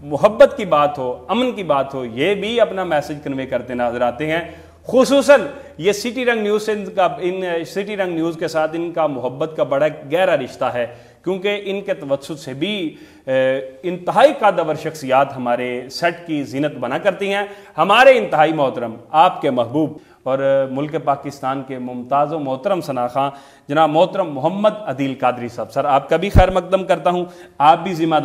محبت کی بات ہو، امن کی بات ہو، یہ بھی اپنا میسج کنوے کرتے نظر آتے ہیں۔ خصوصاً یہ سٹی رنگ نیوز سے سٹی رنگ نیوز کے ساتھ ان کا محبت کا بڑا گہرا رشتہ ہے، کیونکہ ان کے توسط سے بھی انتہائی قادور شخصیات ہمارے سیٹ کی زینت بنا کرتی ہیں۔ ہمارے انتہائی محترم، آپ کے محبوب اور ملک پاکستان کے ممتاز و محترم ثناء جناب محترم محمد عدیل قادری صاحب، سر آپ کا بھی خیر مقدم کرتا ہوں۔ آپ بھی ذمہ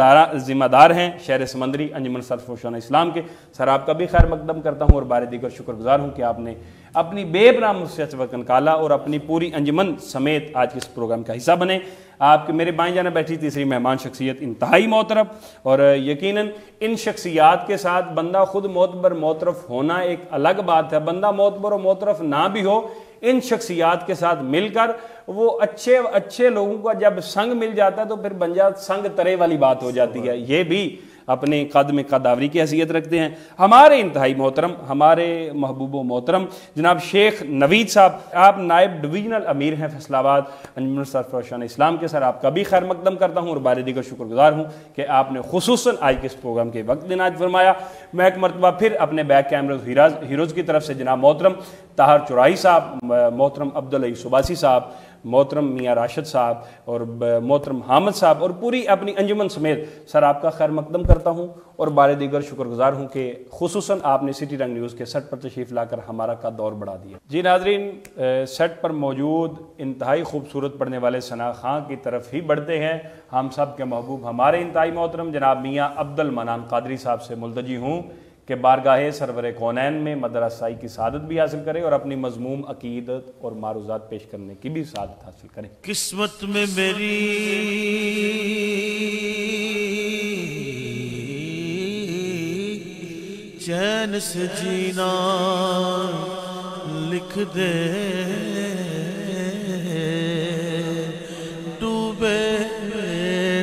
دار ہیں شہر سمندری انجمن سرفروشان اسلام کے، سر آپ کا بھی خیر مقدم کرتا ہوں اور بار دیگر شکر گزار ہوں کہ آپ نے اپنی بے پناہ مصیبت وقت نکالا اور اپنی پوری انجمن سمیت آج کے اس پروگرام کا حصہ بنے۔ آپ کے میرے بائیں جانب بیٹھی تیسری مہمان شخصیت انتہائی محترم، اور یقیناً ان شخصیات کے ساتھ بندہ خود معتبر معترف ہونا ایک الگ بات ہے، بندہ معتبر و معترف نہ بھی ہو، ان شخصیات کے ساتھ مل کر وہ اچھے لوگوں کا جب سنگ مل جاتا ہے تو پھر بن جاتا سنگ ترے والی بات ہو جاتی ہے۔ یہ بھی اپنے قد میں قداوری کی حیثیت رکھتے ہیں ہمارے انتہائی محترم، ہمارے محبوب و محترم جناب شیخ نوید صاحب، آپ نائب ڈویژنل امیر ہیں فیصل آباد انجمن سرفروشان اسلام کے، سر آپ کا بھی خیر مقدم کرتا ہوں اور بار دیگر شکر گزار ہوں کہ آپ نے خصوصاً آج کے اس پروگرام کے وقت عنایت فرمایا۔ میں ایک مرتبہ پھر اپنے بیک کیمرز ہیروز کی طرف سے جناب محترم طاہر چورائی صاحب، محترم عبدالعزیز سباسی صاحب، محترم میاں راشد صاحب اور محترم حامد صاحب اور پوری اپنی انجمن سمیت سر آپ کا خیر مقدم کرتا ہوں اور بار دیگر شکر گزار ہوں کہ خصوصاً آپ نے سٹی رنگ نیوز کے سیٹ پر تشریف لا کر ہمارا قد اور بڑھا دیا۔ جی ناظرین، سیٹ پر موجود انتہائی خوبصورت پڑھنے والے ثناء خان کی طرف ہی بڑھتے ہیں۔ ہم سب کے محبوب ہمارے انتہائی محترم جناب میاں عبد المنان قادری صاحب سے ملتجی ہوں کہ بارگاہ سرور کونین میں مدرسائی کی سعادت بھی حاصل کرے اور اپنی مضموم عقیدت اور معروضات پیش کرنے کی بھی سعادت حاصل کرے۔ قسمت میں میری چین سے جینا لکھ دے، ڈوبے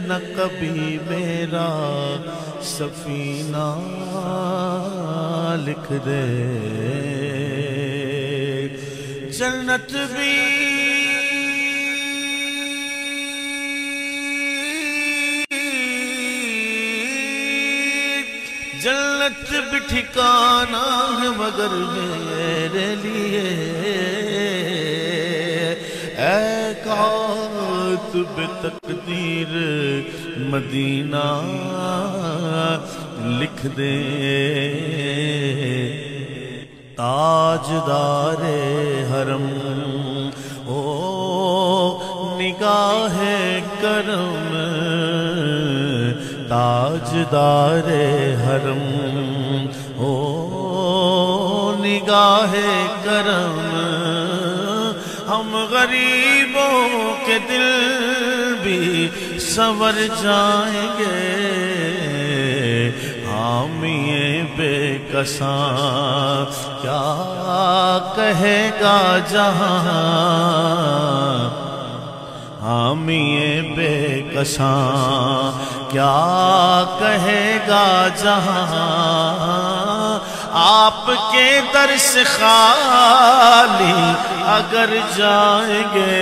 نہ کبھی میرا سفینہ لکھ دے، جنت بھی ٹھکانہ ہے مگر میرے لیے، اے کاتب تقدیر مدینہ لکھ دے، تاجدار حرم او نگاہ کرم، تاجدار حرم او نگاہ کرم، ہم غریبوں کے دل بھی سنور جائیں گے، حامی بے کساں کیا کہے گا جہاں، حامی بے کساں کیا کہے گا جہاں، آپ کے در سے خالی اگر جائیں گے،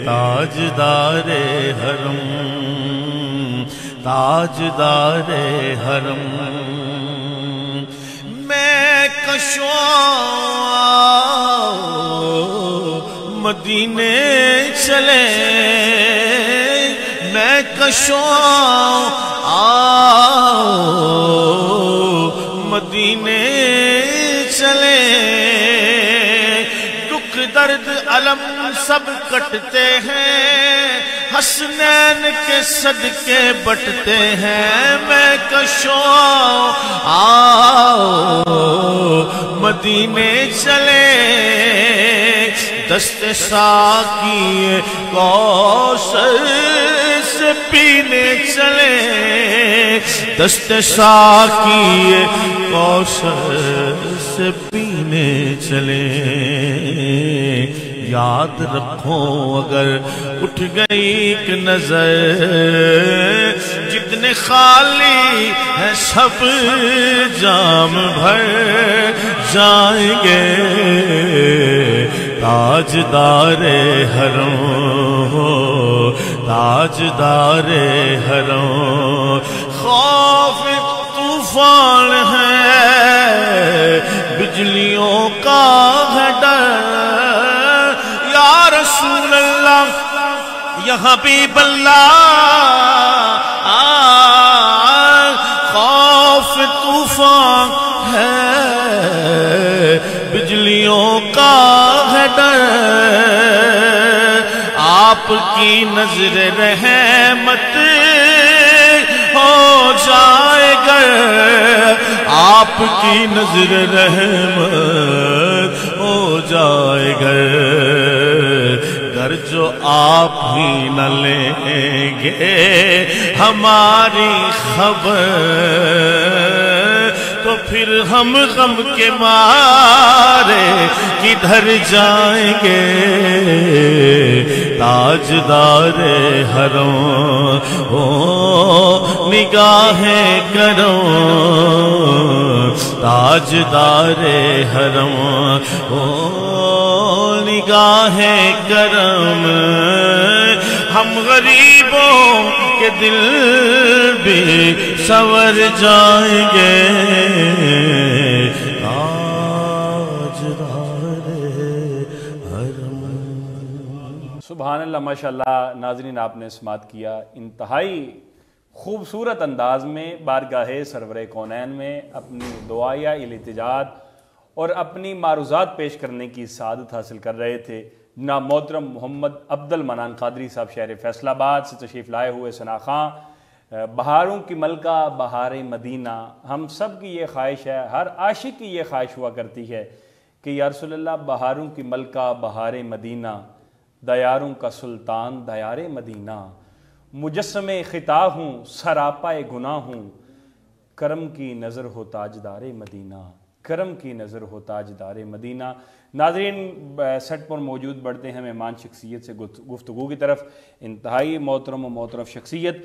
تاجدار حرم تاجدار حرم، میں کشواں مدینے چلے، میں کشواں مدینے چلے، دکھ درد علم سب کٹتے ہیں، حسنین کے صدقے بٹتے ہیں، میں کشواں مدینے چلے، دست ساقی کوثر سے پینے چلے، دست ساقی کوثر سے پینے چلے، یاد رکھو اگر اٹھ گئی ایک نظر، جتنے خالی ہیں سب جام بھر جائیں گے، تاجدار حرم تاجدار حرم، خوف طوفان ہے، بجلیوں کا ہے ڈر، یا رسول اللہ یا حبیب اللہ، خوف طوفان ہے، بجلیوں کا ہے ڈر، آپ کی نظر رحمت ہو جائے گر، آپ کی نظر رحمت ہو جائے گر، گر جو آپ ہی نہ لیں گے ہماری خبر، تو پھر ہم غم کے مارے کدھر جائیں گے، تاجدار حرم او نگاہیں کرم، تاجدار حرم او نگاہیں کرم، ہم غریبوں کے دل بھی سنور جائیں گے، سبحان اللہ، ماشاءاللہ۔ ناظرین، آپ نے سماعت کیا انتہائی خوبصورت انداز میں بارگاہ سرور کونین میں اپنی دعائیہ التجاعات اور اپنی معروضات پیش کرنے کی سعادت حاصل کر رہے تھے جناب محترم محمد عبد المنان قادری صاحب، شہر فیصل آباد سے تشریف لائے ہوئے ثنا خاں۔ بہاروں کی ملکہ بہار مدینہ، ہم سب کی یہ خواہش ہے، ہر عاشق کی یہ خواہش ہوا کرتی ہے کہ یا رسول اللہ بہاروں کی ملکہ بہار مدینہ، دیاروں کا سلطان دیار مدینہ، مجسم خطا ہوں سراپا گناہ ہوں، کرم کی نظر ہو تاجدار مدینہ، کرم کی نظر ہو تاجدار مدینہ۔ ناظرین، سیٹ پر موجود بڑھتے ہیں مہمان شخصیت سے گفتگو کی طرف۔ انتہائی محترم و محترف شخصیت،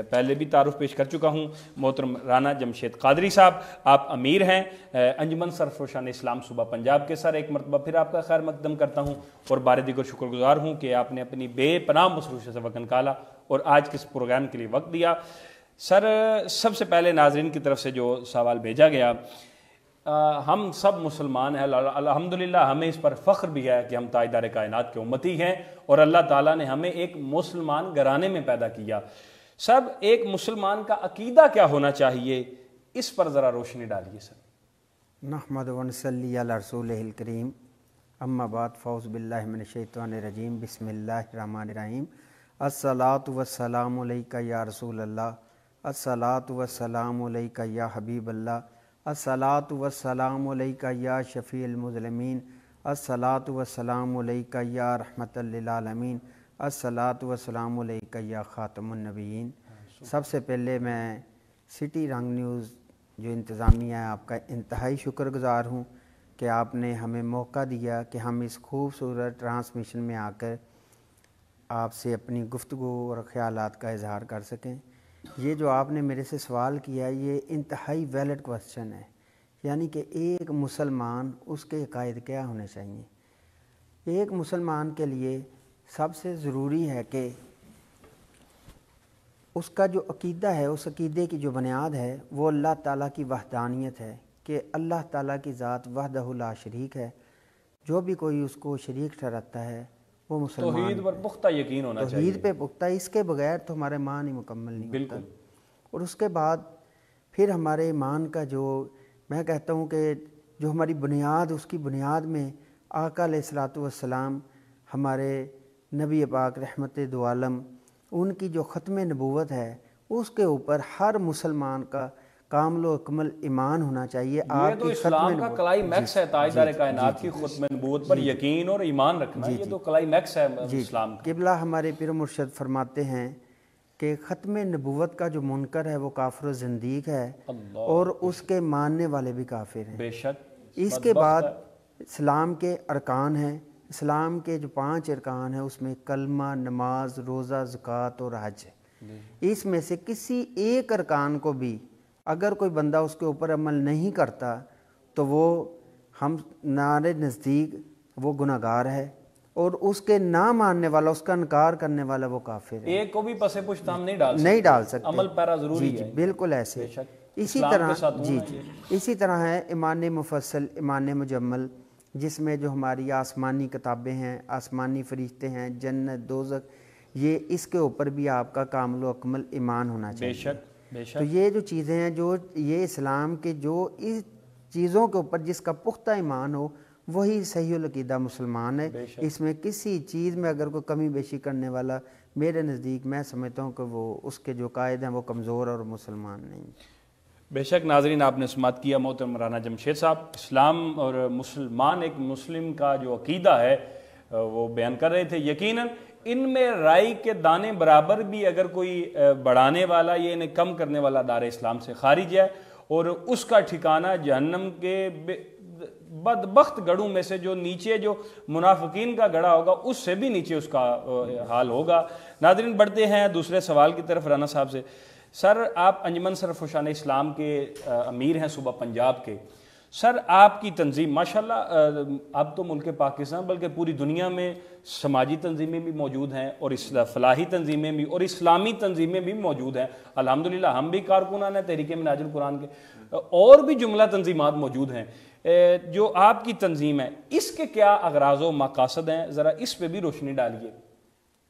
پہلے بھی تعارف پیش کر چکا ہوں، محترم رانا جمشید قادری صاحب، آپ امیر ہیں انجمن سرفروشان اسلام صوبہ پنجاب کے۔ سر، ایک مرتبہ پھر آپ کا خیر مقدم کرتا ہوں اور بار دیگر شکر گزار ہوں کہ آپ نے اپنی بے پناہ مصروفیت سے وقت نکالا اور آج کے اس پروگرام کے لیے وقت دیا۔ سر، سب سے پہلے ناظرین کی طرف سے جو سوال بھیجا گیا، ہم سب مسلمان ہیں، الحمدللہ ہمیں اس پر فخر بھی ہے کہ ہم تاجدار کائنات کے امتی ہیں اور اللہ تعالیٰ نے ہمیں ایک مسلمان گھرانے میں پیدا کیا۔ سب ایک مسلمان کا عقیدہ کیا ہونا چاہیے، اس پر ذرا روشنی ڈالیے سر۔ نحمد و نصلی علی رسولہ الکریم، اما بعد، فاعوذ باللہ من الشیطان الرجیم، بسم اللہ الرحمن الرحیم۔ الصلاۃ والسلام علیکہ یا رسول اللہ، الصلاۃ والسلام علیکہ یا حبیب اللہ، الصلاۃ والسلام علیکہ یا شفیع المذنبین، الصلاۃ والسلام علیکہ یا رحمۃ للعالمین، الصلاۃ والسلام علیکہ یا خاتم النبیین۔ سب سے پہلے میں سٹی رنگ نیوز جو انتظامیہ ہے آپ کا انتہائی شکر گزار ہوں کہ آپ نے ہمیں موقع دیا کہ ہم اس خوبصورت ٹرانسمیشن میں آ کر آپ سے اپنی گفتگو اور خیالات کا اظہار کر سکیں۔ یہ جو آپ نے میرے سے سوال کیا، یہ انتہائی ویلڈ کوسچن ہے، یعنی کہ ایک مسلمان، اس کے عقائد کیا ہونے چاہیے۔ ایک مسلمان کے لیے سب سے ضروری ہے کہ اس کا جو عقیدہ ہے، اس عقیدے کی جو بنیاد ہے وہ اللہ تعالیٰ کی وحدانیت ہے، کہ اللہ تعالیٰ کی ذات وحدہ لا شریک ہے، جو بھی کوئی اس کو شریک ٹھہراتا ہے وہ مسلمان۔ توحید پر پختہ یقین ہونا چاہیے، توحید پہ پختہ، اس کے بغیر تو ہمارا ایمان ہی مکمل نہیں ہوتا۔ بالکل۔ اور اس کے بعد پھر ہمارے ایمان کا جو میں کہتا ہوں کہ جو ہماری بنیاد، اس کی بنیاد میں آقا علیہ الصلوۃ والسلام، ہمارے نبی پاک رحمت دو عالم، ان کی جو ختم نبوت ہے، اس کے اوپر ہر مسلمان کا کامل و اکمل ایمان ہونا چاہیے۔ یہ تو اسلام کا کلائمیکس ہے، تاجدار کائنات کی ختم نبوت پر یقین اور ایمان رکھنا، یہ تو کلائمیکس ہے اسلام کا۔ قبلہ ہمارے پیر مرشد فرماتے ہیں کہ ختم نبوت کا جو منکر ہے وہ کافر و زندیق ہے، اور اس کے ماننے والے بھی کافر ہیں۔ بے شک۔ اس کے بعد اسلام کے ارکان ہیں، اسلام کے جو 5 ارکان ہیں، اس میں کلمہ، نماز، روزہ، زکوٰۃ اور حج ہے۔ اس میں سے کسی ایک ارکان کو بھی اگر کوئی بندہ اس کے اوپر عمل نہیں کرتا تو وہ ہمارے نزدیک وہ گناہگار ہے، اور اس کے نہ ماننے والا، اس کا انکار کرنے والا وہ کافر ہے، ایک کو بھی پسے پشت ہم نہیں ڈال سکتے، عمل پیرا ضروری ہے۔ بالکل ایسے اسی طرح اسی طرح ہے ایمان مفصل، ایمان مجمل، جس میں جو ہماری آسمانی کتابیں ہیں، آسمانی فرشتے ہیں، جنت دوزخ، یہ اس کے اوپر بھی آپ کا کامل و اکمل ایمان ہونا چاہیے۔ بے شک تو یہ جو چیزیں ہیں، جو یہ اسلام کے جو اس چیزوں کے اوپر جس کا پختہ ایمان ہو، وہی صحیح العقیدہ مسلمان ہے۔ اس میں کسی چیز میں اگر کوئی کمی بیشی کرنے والا، میرے نزدیک میں سمجھتا ہوں کہ وہ اس کے جو قائد ہیں وہ کمزور اور مسلمان نہیں۔ بے شک ناظرین، آپ نے سماعت کیا محترم رانا جمشید صاحب، اسلام اور مسلمان، ایک مسلم کا جو عقیدہ ہے وہ بیان کر رہے تھے۔ یقیناً ان میں رائے کے دانے برابر بھی اگر کوئی بڑھانے والا یا انہیں کم کرنے والا دار اسلام سے خارج ہے، اور اس کا ٹھکانہ جہنم کے بدبخت گڑھوں میں سے جو نیچے جو منافقین کا گڑھا ہوگا، اس سے بھی نیچے اس کا حال ہوگا۔ ناظرین، بڑھتے ہیں دوسرے سوال کی طرف رانا صاحب سے۔ سر، آپ انجمن سرفرشان اسلام کے امیر ہیں صوبہ پنجاب کے۔ سر، آپ کی تنظیم ماشاءاللہ اب تو ملک پاکستان بلکہ پوری دنیا میں سماجی تنظیمیں بھی موجود ہیں، اور فلاحی تنظیمیں بھی، اور اسلامی تنظیمیں بھی موجود ہیں۔ الحمدللہ ہم بھی کارکنان ہیں تحریک منہاج القرآن کے، اور بھی جملہ تنظیمات موجود ہیں۔ جو آپ کی تنظیم ہے، اس کے کیا اغراض و مقاصد ہیں؟ ذرا اس پہ بھی روشنی ڈالیے۔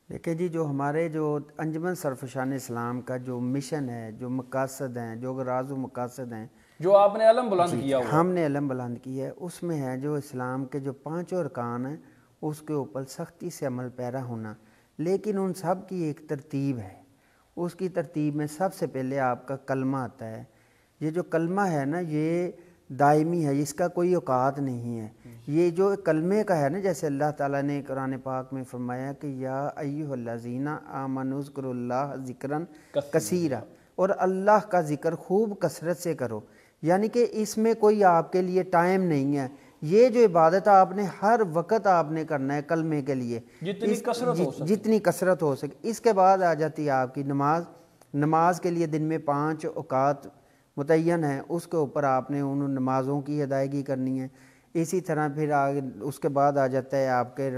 دیکھیں جی، جو ہمارے جو انجمن سرفرشان اسلام کا جو مشن ہے، جو مقاصد ہیں، جو اغراض و مقاصد ہیں، جو آپ نے علم بلند کیا ہوا، ہم نے علم بلند کی ہے، اس میں ہے جو اسلام کے جو 5 ارکان ہیں، اس کے اوپر سختی سے عمل پیرا ہونا۔ لیکن ان سب کی ایک ترتیب ہے۔ اس کی ترتیب میں سب سے پہلے آپ کا کلمہ آتا ہے۔ یہ جو کلمہ ہے نا، یہ دائمی ہے، اس کا کوئی اوقات نہیں ہے۔ یہ جو کلمے کا ہے نا، جیسے اللہ تعالیٰ نے قرآن پاک میں فرمایا کہ یا ایھا الذین آمنوا اذکروا اللہ ذکرا کثیرا، اور اللہ کا ذکر خوب کثرت سے کرو۔ یعنی کہ اس میں کوئی آپ کے لیے ٹائم نہیں ہے۔ یہ جو عبادت آپ نے ہر وقت آپ نے کرنا ہے کلمے کے لیے، جتنی کثرت ہو سکے۔ اس کے بعد آ جاتی ہے آپ کی نماز۔ نماز کے لیے دن میں 5 اوقات متعین ہیں، اس کے اوپر آپ نے ان نمازوں کی ادائیگی کرنی ہے۔ اسی طرح پھر آگے اس کے بعد آ جاتا ہے آپ کے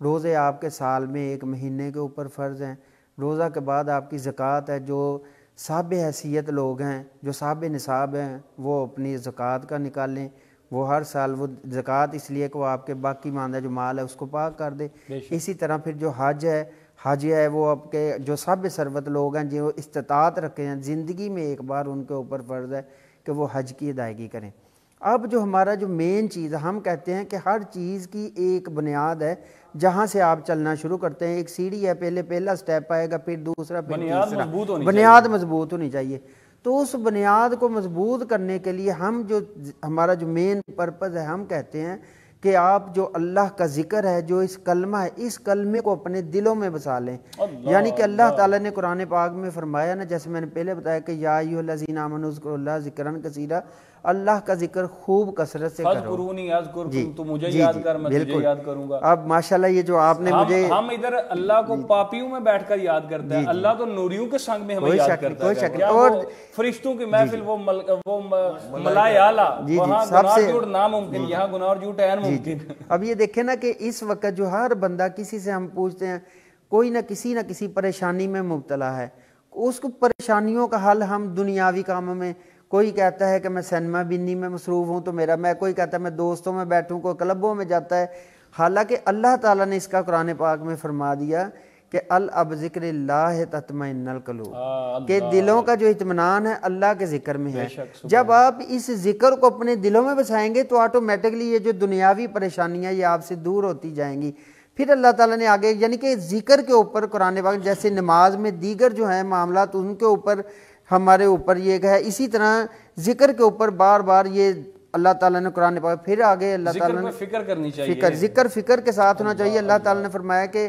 روزے آپ کے سال میں 1 مہینے کے اوپر فرض ہیں۔ روزہ کے بعد آپ کی زکوٰۃ ہے۔ جو صاحب حیثیت لوگ ہیں، جو صاحب نصاب ہیں، وہ اپنی زکوٰۃ کا نکالیں۔ وہ ہر سال وہ زکوٰۃ اس لیے کہ وہ آپ کے باقی ماندہ جو مال ہے اس کو پاک کر دے۔ اسی طرح پھر جو حج ہے وہ آپ کے جو صاحب ثروت لوگ ہیں، جو استطاعت رکھے ہیں، زندگی میں ایک بار ان کے اوپر فرض ہے کہ وہ حج کی ادائیگی کریں۔ اب جو ہمارا جو مین چیز ہے، ہم کہتے ہیں کہ ہر چیز کی ایک بنیاد ہے جہاں سے آپ چلنا شروع کرتے ہیں۔ ایک سیڑھی ہے، پہلا سٹیپ آئے گا، پھر دوسرا، پھر تیسرا۔ بنیاد مضبوط ہونی چاہیے۔ تو اس بنیاد کو مضبوط کرنے کے لیے ہمارا جو مین پرپز ہے، ہم کہتے ہیں کہ آپ جو اللہ کا ذکر ہے، جو اس کلمہ ہے، اس کلمے کو اپنے دلوں میں بسا لیں۔ یعنی کہ اللہ تعالیٰ نے قرآن پاک میں فرمایا نا، جیسے میں نے پہلے بتایا کہ یا ایھا الذین آمنوا اذکروا اللہ ذکرا کثیرا، اللہ کا ذکر خوب کثرت سے کرو۔ فاذکرونی اذکرکم، تو مجھے یاد کر، میں تجھے یاد کروں گا۔ اب ماشاءاللہ یہ جو آپ نے مجھے، ہم ادھر اللہ کو پاپیوں میں بیٹھ کر یاد کرتا ہے، اللہ تو نوریوں کے سنگ میں ہمیں یاد کرتا ہے۔ کیا وہ فرشتوں کی محفل، وہ ملائے اعلیٰ، وہاں گناہ جھوٹ ناممکن، یہاں گناہ اور جھوٹ عین ممکن۔ اب یہ دیکھیں نا کہ اس وقت جو ہر بندہ، کسی سے ہم پوچھتے ہیں، کوئی نہ کسی پریشانی میں مبتلا ہے۔ اس کو پریشانیوں کا حل ہم دنیاوی کاموں میں، کوئی کہتا ہے کہ میں سینما بینی میں مصروف ہوں تو کوئی کہتا ہے میں دوستوں میں بیٹھوں، کوئی کلبوں میں جاتا ہے۔ حالانکہ اللہ تعالیٰ نے اس کا قرآن پاک میں فرما دیا کہ اب ذکر اللہ تطمئن القلوب، کہ دلوں کا جو اطمینان ہے اللہ کے ذکر میں ہے۔ جب آپ اس ذکر کو اپنے دلوں میں بسائیں گے تو آٹومیٹکلی یہ جو دنیاوی پریشانیاں یہ آپ سے دور ہوتی جائیں گی۔ پھر اللہ تعالیٰ نے آگے، یعنی کہ ذکر کے اوپر قرآن پاک، جیسے نماز میں دیگر جو ہیں معاملات ان کے اوپر ہمارے اوپر یہ ہے، اسی طرح ذکر کے اوپر بار بار یہ اللہ تعالیٰ نے قرآن پاک، پھر آگے اللہ تعالیٰ نے فکر کرنی چاہیے، ذکر فکر کے ساتھ ہونا چاہیے۔ اللہ تعالیٰ نے فرمایا کہ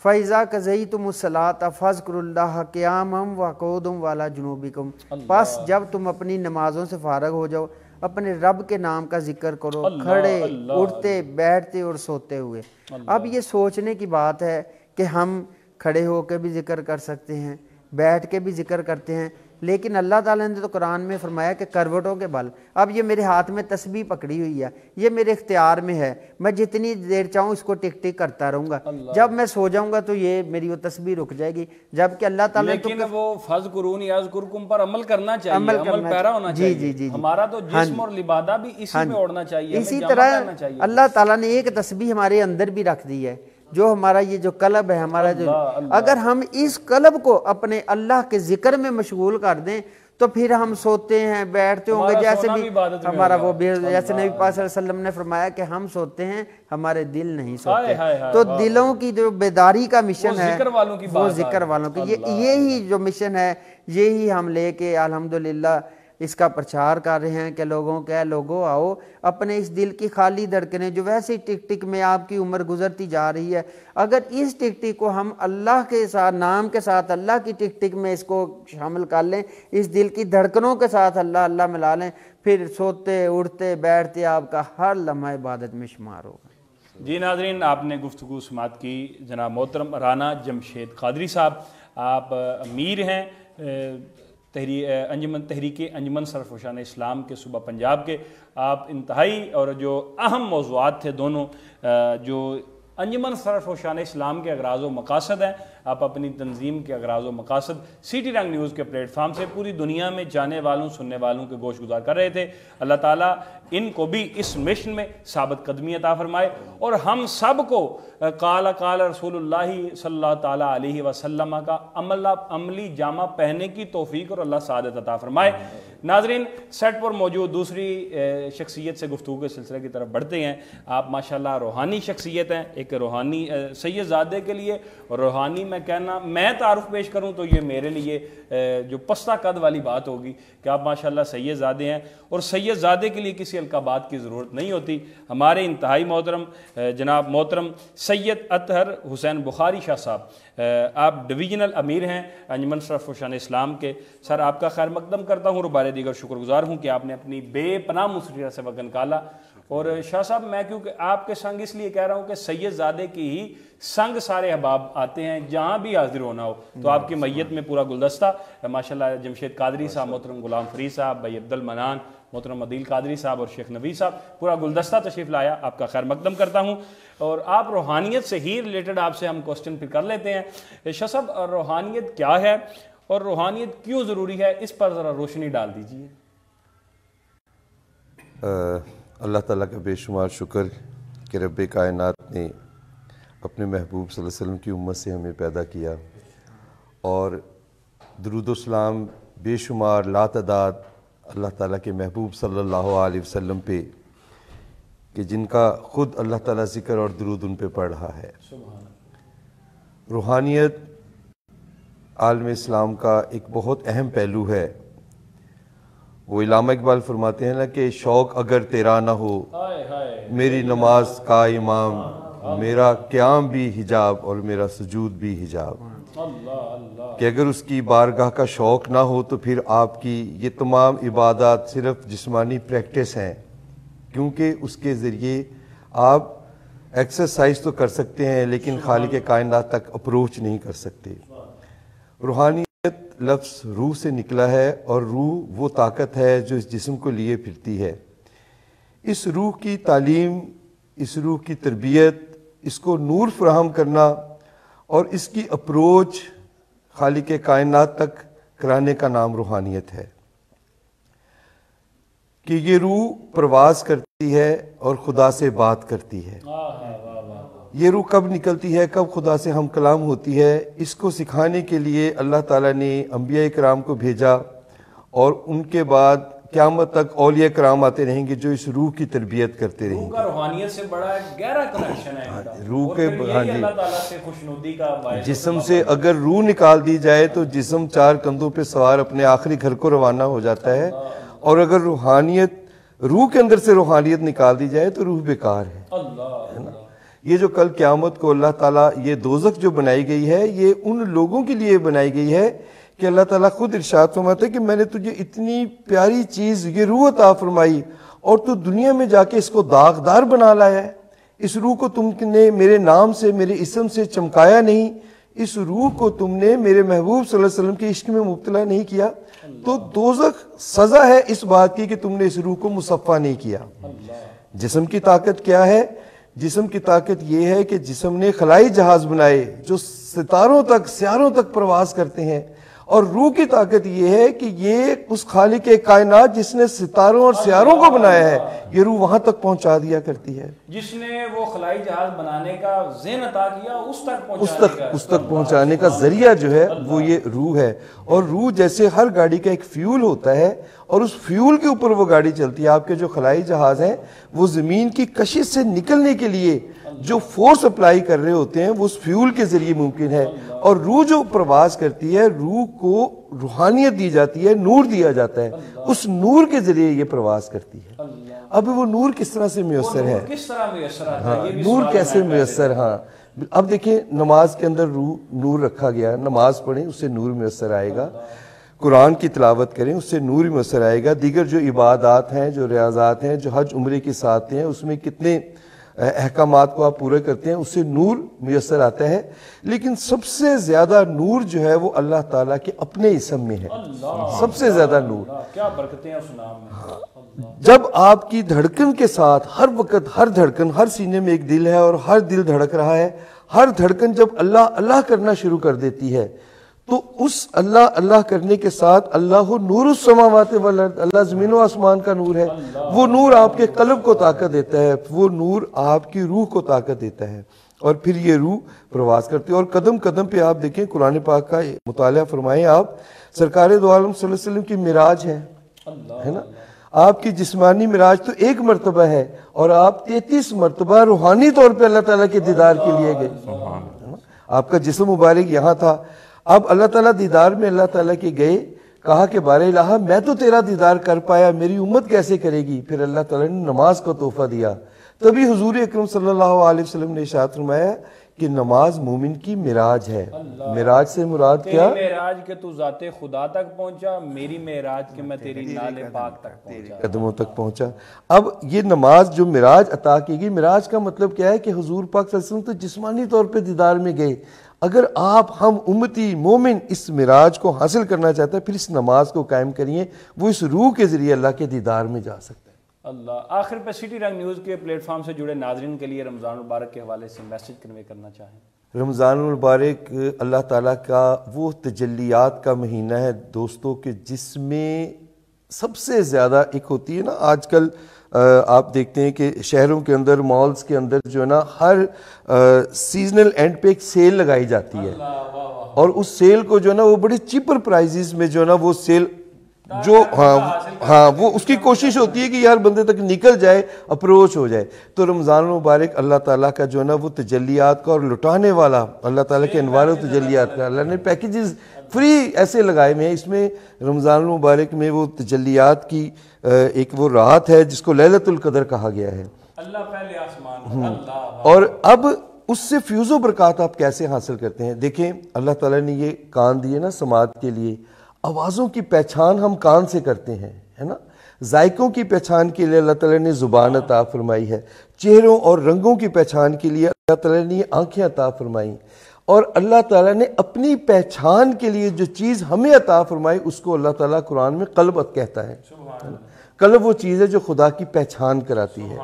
فَإِذَا قَضَيْتُمُ الصَّلَاةَ فَاذْكُرُوا اللَّهَ قِيَامًا وَقُعُودًا وَعَلَىٰ جُنُوبِكُمْ، پس جب تم اپنی نمازوں سے فارغ ہو جاؤ، اپنے رب کے نام کا ذکر کرو، کھڑے، اٹھتے، بیٹھتے اور سوتے ہوئے۔ اب یہ سوچنے کی بات ہے کہ ہم کھڑے ہو کے بھی ذکر کر سکتے ہیں، بیٹھ کے بھی ذکر کرتے ہیں، لیکن اللہ تعالیٰ نے تو قرآن میں فرمایا کہ کروٹوں کے بل. اب یہ میرے ہاتھ میں تسبیح پکڑی ہوئی ہے, یہ میرے اختیار میں ہے, میں جتنی دیر چاہوں اس کو ٹک ٹک کرتا رہوں گا. جب میں سو جاؤں گا تو یہ میری وہ تسبیح رک جائے گی. جب کہ اللہ تعالیٰ لیکن وہ فَاذْكُرُونِی اذْکُرْکُم پر عمل کرنا چاہیے, عمل پیرا ہونا چاہیے. جی ہمارا تو جسم اور لبادہ بھی اسی میں اوڑنا چاہیے, اسی طرح اللہ تعالیٰ نے ایک تسبیح ہمارے اندر بھی رکھ دی ہے, جو ہمارا یہ جو قلب ہے ہمارا, جو اگر ہم اس قلب کو اپنے اللہ کے ذکر میں مشغول کر دیں تو پھر ہم سوتے ہیں بیٹھتے ہوں گے جیسے بھی ہمارا وہ جیسے نبی پاک صلی اللہ علیہ وسلم نے فرمایا کہ ہم سوتے ہیں ہمارے دل نہیں سوتے. تو دلوں کی جو بیداری کا مشن ہے وہ ذکر والوں کی, یہی جو مشن ہے یہی ہم لے کے الحمدللہ اس کا پرچار کر رہے ہیں کہ لوگوں آؤ اپنے اس دل کی خالی دھڑکنیں جو ویسے ہی ٹک ٹک میں آپ کی عمر گزرتی جا رہی ہے, اگر اس ٹک ٹک کو ہم اللہ کے ساتھ نام کے ساتھ اللہ کی ٹک ٹک میں اس کو شامل کر لیں, اس دل کی دھڑکنوں کے ساتھ اللہ اللہ ملا لیں, پھر سوتے اٹھتے بیٹھتے آپ کا ہر لمحہ عبادت میں شمار ہوگا. جی ناظرین, آپ نے گفتگو سماعت کی جناب محترم رانا جمشید قادری صاحب. آپ امیر ہیں تحریک انجمن سرفروشان اسلام کے صوبہ پنجاب کے. آپ انتہائی اور جو اہم موضوعات تھے دونوں جو انجمن سرفروشان اسلام کے اغراض و مقاصد ہیں, آپ اپنی تنظیم کے اغراض و مقاصد سی ٹی رنگ نیوز کے پلیٹ فارم سے پوری دنیا میں جانے والوں سننے والوں کے گوش گزار کر رہے تھے. اللہ تعالیٰ ان کو بھی اس مشن میں ثابت قدمی عطا فرمائے اور ہم سب کو قال رسول اللہ صلی اللہ تعالیٰ علیہ وسلم کا عملی جامہ پہننے کی توفیق اور اللہ سعادت عطا فرمائے. ناظرین, سیٹ پر موجود دوسری شخصیت سے گفتگو کے سلسلے کی طرف بڑھتے ہیں. آپ ماشاءاللہ روحانی شخصیت ہیں, ایک روحانی سید زادے کے لیے روحانی میں تعارف پیش کروں تو یہ میرے لیے جو پستہ قد والی بات ہوگی کہ آپ ماشاءاللہ سید زادے ہیں, اور سید زادے کے لیے کسی القابات کی ضرورت نہیں ہوتی. ہمارے انتہائی محترم جناب محترم سید اطہر حسین بخاری شاہ صاحب, آپ ڈویژنل امیر ہیں انجمن سرفروشان اسلام کے. سر آپ کا خیر مقدم کرتا ہوں اور بارے دیگر شکر گزار ہوں کہ آپ نے اپنی بے پناہ مصروفیت سے وقت نکالا. اور شاہ صاحب میں کیونکہ آپ کے سنگ اس لیے کہہ رہا ہوں کہ سید زادے کی ہی سنگ سارے احباب آتے ہیں جہاں بھی حاضر ہونا ہو, تو آپ کی میت میں پورا گلدستہ ماشاءاللہ جمشید قادری صاحب, محترم غلام فرید صاحب, بھائی عبد المنان, محترم عدیل قادری صاحب اور شیخ نوی صاحب, پورا گلدستہ تشریف لایا. آپ کا خیر مقدم کرتا ہوں. اور آپ روحانیت سے ہی ریلیٹڈ آپ سے ہم کوسچن پھر کر لیتے ہیں. شاہ صاحب, روحانیت کیا ہے اور روحانیت کیوں ضروری ہے, اس پر ذرا روشنی ڈال دیجیے. اللہ تعالیٰ کا بے شمار شکر کہ رب کائنات نے اپنے محبوب صلی اللہ علیہ وسلم کی امت سے ہمیں پیدا کیا, اور درود و سلام بے شمار لا تعداد اللہ تعالیٰ کے محبوب صلی اللہ علیہ وسلم پہ کہ جن کا خود اللہ تعالیٰ ذکر اور درود ان پہ پڑھ رہا ہے. روحانیت عالم اسلام کا ایک بہت اہم پہلو ہے. وہ علامہ اقبال فرماتے ہیں نا کہ شوق اگر تیرا نہ ہو میری نماز کا امام, میرا قیام بھی حجاب اور میرا سجود بھی حجاب. کہ اگر اس کی بارگاہ کا شوق نہ ہو تو پھر آپ کی یہ تمام عبادات صرف جسمانی پریکٹس ہیں, کیونکہ اس کے ذریعے آپ ایکسرسائز تو کر سکتے ہیں لیکن خالق کائنات تک اپروچ نہیں کر سکتے. روحانیت لفظ روح سے نکلا ہے, اور روح وہ طاقت ہے جو اس جسم کو لیے پھرتی ہے. اس روح کی تعلیم, اس روح کی تربیت, اس کو نور فراہم کرنا اور اس کی اپروچ خالق کائنات تک کرانے کا نام روحانیت ہے. کہ یہ روح پرواز کرتی ہے اور خدا سے بات کرتی ہے. یہ روح کب نکلتی ہے, کب خدا سے ہم کلام ہوتی ہے, اس کو سکھانے کے لیے اللہ تعالیٰ نے انبیاء کرام کو بھیجا, اور ان کے بعد قیامت تک اولیاء کرام آتے رہیں گے جو اس روح کی تربیت کرتے رہیں گے. روح کا روحانیت سے بڑا گہرا کنیکشن ہے. روح کے اللہ تعالیٰ سے خوشنودی کا باعث. جسم سے اگر روح نکال دی جائے تو جسم 4 کندھوں پہ سوار اپنے آخری گھر کو روانہ ہو جاتا ہے, اور اگر روحانیت روح کے اندر سے روحانیت نکال دی جائے تو روح بیکار ہے. یہ جو کل قیامت کو اللہ تعالیٰ یہ دوزخ جو بنائی گئی ہے یہ ان لوگوں کے لیے بنائی گئی ہے کہ اللہ تعالیٰ خود ارشاد فرماتا ہے کہ میں نے تجھے اتنی پیاری چیز یہ روح عطا فرمائی اور تو دنیا میں جا کے اس کو داغدار بنا لایا ہے. اس روح کو تم نے میرے نام سے میرے اسم سے چمکایا نہیں, اس روح کو تم نے میرے محبوب صلی اللہ علیہ وسلم کے عشق میں مبتلا نہیں کیا تو دوزخ سزا ہے اس بات کی کہ تم نے اس روح کو مصفہ نہیں کیا۔ جسم کی طاقت کیا ہے؟ جسم کی طاقت یہ ہے کہ جسم نے خلائی جہاز بنائے جو ستاروں تک سیاروں تک پرواز کرتے ہیں، اور روح کی طاقت یہ ہے کہ یہ اس خالق کائنات جس نے ستاروں اور سیاروں کو بنایا ہے، یہ روح وہاں تک پہنچا دیا کرتی ہے۔ جس نے وہ خلائی جہاز بنانے کا ذہن عطا کیا اس تک پہنچانے کا ذریعہ جو ہے وہ یہ روح ہے۔ اور روح جیسے ہر گاڑی کا ایک فیول ہوتا ہے اور اس فیول کے اوپر وہ گاڑی چلتی ہے، آپ کے جو خلائی جہاز ہیں وہ زمین کی کشش سے نکلنے کے لیے جو فورس اپلائی کر رہے ہوتے ہیں وہ اس فیول کے ذریعے ممکن ہے، اور روح جو پرواز کرتی ہے، روح کو روحانیت دی جاتی ہے، نور دیا جاتا ہے، اس نور کے ذریعے یہ پرواز کرتی ہے۔ اب وہ نور کس طرح سے میسر ہے؟ نور کیسے میسر؟ ہاں اب دیکھیں، نماز کے اندر روح نور رکھا گیا، نماز پڑھیں اس سے نور میسر آئے گا، قرآن کی تلاوت کریں اس سے نور میسر آئے گا، دیگر جو عبادات ہیں، جو ریاضات ہیں، جو حج عمرے کے ساتھ ہیں، اس میں کتنے احکامات کو آپ پورے کرتے ہیں، اس سے نور میسر آتا ہے۔ لیکن سب سے زیادہ نور جو ہے وہ اللہ تعالیٰ کے اپنے اسم میں ہے، سب سے زیادہ نور۔ کیا برکتیں ہیں اس نام میں۔ جب آپ کی دھڑکن کے ساتھ ہر وقت ہر دھڑکن، ہر سینے میں ایک دل ہے اور ہر دل دھڑک رہا ہے، ہر دھڑکن جب اللہ اللہ کرنا شروع کر دیتی ہے تو اس اللہ اللہ کرنے کے ساتھ اللہ نور السماوات والارض، اللہ زمین و آسمان کا نور ہے، وہ نور آپ کے قلب کو طاقت دیتا ہے، وہ نور آپ کی روح کو طاقت دیتا ہے، اور پھر یہ روح پرواز کرتی ہے۔ اور قدم قدم پہ آپ دیکھیں، قرآن پاک کا مطالعہ فرمائیں آپ، سرکار دو عالم صلی اللہ علیہ وسلم کی معراج ہے نا، آپ کی جسمانی معراج تو ایک مرتبہ ہے اور آپ 33 مرتبہ روحانی طور پہ اللہ تعالیٰ کے دیدار کے لیے گئے۔ آپ کا جسم مبارک یہاں تھا، اب اللہ تعالیٰ دیدار میں اللہ تعالیٰ کے گئے، کہا کہ بار الہ میں تو تیرا دیدار کر پایا، میری امت کیسے کرے گی؟ پھر اللہ تعالیٰ نے نماز کو تحفہ دیا، تبھی حضور اکرم صلی اللہ علیہ وسلم نے ارشاد فرمایا کہ نماز مومن کی معراج ہے۔ معراج سے مراد کیا؟ معراج کے تو ذات خدا تک پہنچا، میری معراج کے میں تیری نال پاک تک پہنچا، قدموں تک پہنچا۔ اب یہ نماز جو معراج عطا کی گئی، معراج کا مطلب کیا ہے کہ حضور پاک صلی اللہ علیہ وسلم تو جسمانی طور پہ دیدار میں گئے، اگر آپ ہم امتی مومن اس معراج کو حاصل کرنا چاہتے ہیں پھر اس نماز کو قائم کریے، وہ اس روح کے ذریعے اللہ کے دیدار میں جا سکتا ہے۔ اللہ آخر پہ سٹی رنگ نیوز کے پلیٹ فارم سے جڑے ناظرین کے لیے رمضان المبارک کے حوالے سے میسج کنوے کرنا چاہیں۔ رمضان المبارک اللہ تعالیٰ کا وہ تجلیات کا مہینہ ہے دوستو کہ جس میں سب سے زیادہ ایک ہوتی ہے نا، آج کل آپ دیکھتے ہیں کہ شہروں کے اندر، مالز کے اندر جو ہے نا، ہر سیزنل اینڈ پہ ایک سیل لگائی جاتی ہے، اور اس سیل کو جو ہے نا وہ بڑے چیپر پرائزز میں جو ہے نا وہ سیل جو ہاں وہ اس کی کوشش ہوتی ہے کہ یار بندے تک نکل جائے، اپروچ ہو جائے۔ تو رمضان المبارک اللہ تعالیٰ کا جو ہے نا وہ تجلیات کا اور لٹانے والا اللہ تعالیٰ کے انوار و تجلیات کا، اللہ نے پیکیجز فری ایسے لگائے ہوئے ہیں۔ اس میں رمضان المبارک میں وہ تجلیات کی ایک وہ رات ہے جس کو لیلۃ القدر کہا گیا ہے، اللہ پہلے آسمان، اور اب اس سے فیوز و برکات آپ کیسے حاصل کرتے ہیں؟ دیکھیں اللہ تعالیٰ نے یہ کان دیے نا سماعت کے لیے، آوازوں کی پہچان ہم کان سے کرتے ہیں، ہے نا، ذائقوں کی پہچان کے لیے اللہ تعالیٰ نے زبان عطا فرمائی ہے، چہروں اور رنگوں کی پہچان کے لیے اللہ تعالیٰ نے آنکھیں عطا فرمائی، اور اللہ تعالیٰ نے اپنی پہچان کے لیے جو چیز ہمیں عطا فرمائی اس کو اللہ تعالیٰ قرآن میں قلب کہتا ہے۔ قلب وہ چیز ہے جو خدا کی پہچان کراتی ہے۔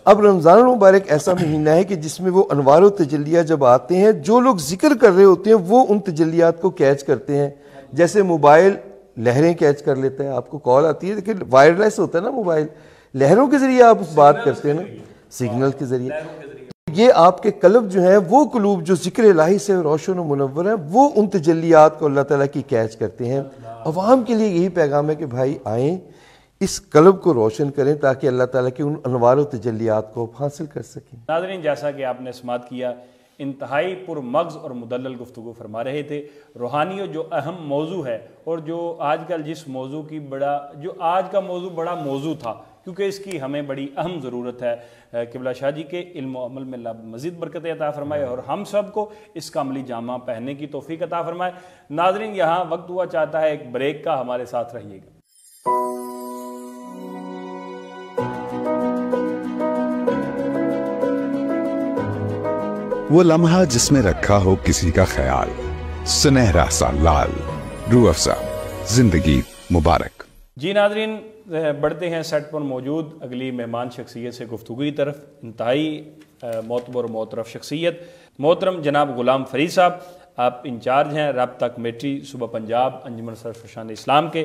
اب رمضان المبارک ایسا مہینہ ہے کہ جس میں وہ انوار و تجلیات جب آتے ہیں، جو لوگ ذکر کر رہے ہوتے ہیں وہ ان تجلیات کو کیچ کرتے ہیں، جیسے موبائل لہریں کیچ کر لیتا ہے، آپ کو کال آتی ہے، لیکن وائرلیس ہوتا ہے نا موبائل، لہروں کے ذریعے آپ بات کرتے ہیں نا، سگنل کے ذریعے۔ یہ آپ کے قلب جو ہیں، وہ قلوب جو ذکر الہی سے روشن و منور ہیں، وہ ان تجلیات کو اللہ تعالیٰ کی کیچ کرتے ہیں۔ عوام کے لیے یہی پیغام ہے کہ بھائی آئیں، اس قلب کو روشن کریں تاکہ اللہ تعالیٰ کے ان انوار و تجلیات کو حاصل کر سکیں۔ ناظرین، جیسا کہ آپ نے سماعت کیا، انتہائی پر مغز اور مدلل گفتگو فرما رہے تھے، روحانیت جو اہم موضوع ہے، اور جو آج کل جس موضوع کی جو آج کا موضوع بڑا موضوع تھا، کیونکہ اس کی ہمیں بڑی اہم ضرورت ہے۔ قبلہ شاہ جی کے علم و عمل میں اللہ مزید برکت عطا فرمائے اور ہم سب کو اس کا عملی جامہ پہننے کی توفیق عطا فرمائے۔ ناظرین، یہاں وقت ہوا چاہتا ہے ایک بریک کا، ہمارے ساتھ رہیے گا۔ وہ لمحہ جس میں رکھا ہو کسی کا خیال، سنہرا سا لال، روح افزا، زندگی مبارک۔ جی ناظرین، بڑھتے ہیں سیٹ پر موجود اگلی مہمان شخصیت سے گفتگو کی طرف۔ انتہائی معتبر و معترف شخصیت محترم جناب غلام فرید صاحب، آپ انچارج ہیں رابطہ کمیٹی صوبہ پنجاب انجمن سرفرشان اسلام کے۔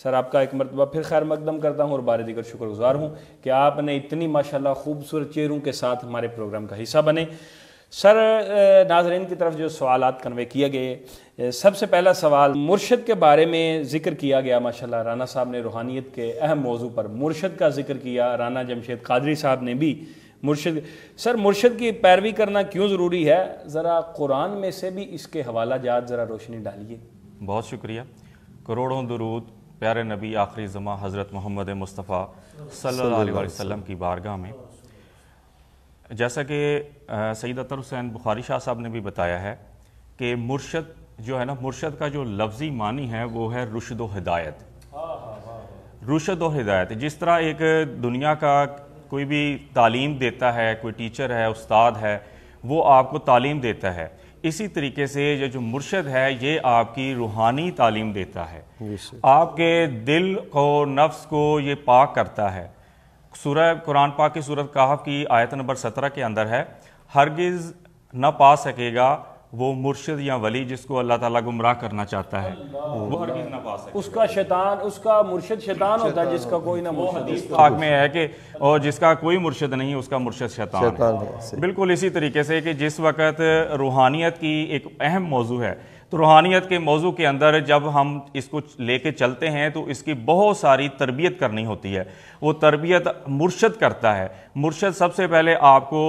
سر آپ کا ایک مرتبہ پھر خیر مقدم کرتا ہوں اور بار دیگر شکر گزار ہوں کہ آپ نے اتنی ماشاءاللہ خوبصورت چہروں کے ساتھ ہمارے پروگرام کا حصہ بنے۔ سر ناظرین کی طرف جو سوالات کنوے کیے گئے، سب سے پہلا سوال مرشد کے بارے میں ذکر کیا گیا۔ ماشاءاللہ رانا صاحب نے روحانیت کے اہم موضوع پر مرشد کا ذکر کیا، رانا جمشید قادری صاحب نے بھی مرشد۔ سر مرشد کی پیروی کرنا کیوں ضروری ہے؟ ذرا قرآن میں سے بھی اس کے حوالہ جات ذرا روشنی ڈالیے۔ بہت شکریہ۔ کروڑوں درود پیارے نبی آخری زماں حضرت محمد مصطفیٰ صلی اللہ علیہ وسلم کی بارگاہ میں۔ جیسا کہ سید اطہر حسین بخاری شاہ صاحب نے بھی بتایا ہے کہ مرشد جو ہے نا، مرشد کا جو لفظی معنی ہے وہ ہے رشد و ہدایت۔ رشد و ہدایت، جس طرح ایک دنیا کا کوئی بھی تعلیم دیتا ہے، کوئی ٹیچر ہے، استاد ہے، وہ آپ کو تعلیم دیتا ہے، اسی طریقے سے یہ جو مرشد ہے یہ آپ کی روحانی تعلیم دیتا ہے، آپ کے دل کو، نفس کو یہ پاک کرتا ہے۔ سورہ قرآن پاک کی سورۃ کہف کی آیت نمبر 17 کے اندر ہے، ہرگز نہ پا سکے گا وہ مرشد یا ولی جس کو اللہ تعالیٰ گمراہ کرنا چاہتا ہے، وہ ہرگز نہ پا سکے۔ اس کا شیطان، اس کا مرشد شیطان ہوتا ہے جس کا کوئی نہ مرشد۔ حدیث پاک میں ہے کہ اور جس کا کوئی مرشد نہیں اس کا مرشد شیطان ہے۔ بالکل اسی طریقے سے کہ جس وقت روحانیت کی ایک اہم موضوع ہے، تو روحانیت کے موضوع کے اندر جب ہم اس کو لے کے چلتے ہیں تو اس کی بہت ساری تربیت کرنی ہوتی ہے۔ وہ تربیت مرشد کرتا ہے۔ مرشد سب سے پہلے آپ کو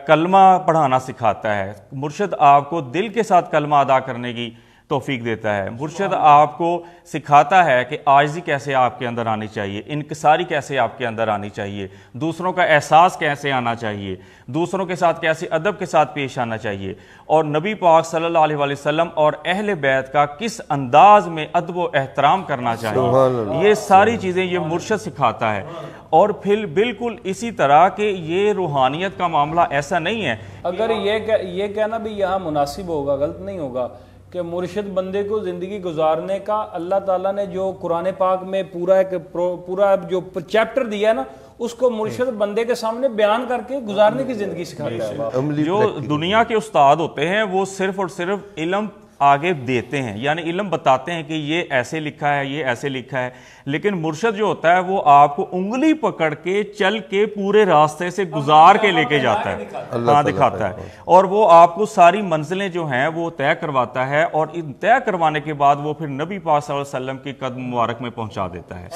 کلمہ پڑھانا سکھاتا ہے، مرشد آپ کو دل کے ساتھ کلمہ ادا کرنے کی توفیق دیتا ہے، مرشد آپ کو سکھاتا ہے کہ عاجزی کیسے آپ کے اندر آنی چاہیے، انکساری کیسے آپ کے اندر آنی چاہیے، دوسروں کا احساس کیسے آنا چاہیے، دوسروں کے ساتھ کیسے ادب کے ساتھ پیش آنا چاہیے، اور نبی پاک صلی اللہ علیہ وسلم اور اہل بیت کا کس انداز میں ادب و احترام کرنا چاہیے، یہ ساری چیزیں یہ مرشد سکھاتا ہے۔ اور پھر بالکل اسی طرح کہ یہ روحانیت کا معاملہ ایسا نہیں ہے۔ اگر یہ کہنا بھی یہاں مناسب ہوگا، غلط نہیں ہوگا کہ مرشد بندے کو زندگی گزارنے کا اللہ تعالیٰ نے جو قرآن پاک میں پورا جو چیپٹر دیا ہے نا، اس کو مرشد بندے کے سامنے بیان کر کے گزارنے کی زندگی سکھاتا ہے۔ جو دنیا کے استاد ہوتے ہیں وہ صرف اور صرف علم آگے دیتے ہیں، یعنی علم بتاتے ہیں کہ یہ ایسے لکھا ہے، یہ ایسے لکھا ہے، لیکن مرشد جو ہوتا ہے وہ آپ کو انگلی پکڑ کے چل کے پورے راستے سے گزار کے لے کے جاتا ہے، ہاں دکھاتا ہے، اور وہ آپ کو ساری منزلیں جو ہیں وہ طے کرواتا ہے، اور طے کروانے کے بعد وہ پھر نبی پاک صلی اللہ علیہ وسلم کی قدم مبارک میں پہنچا دیتا ہے۔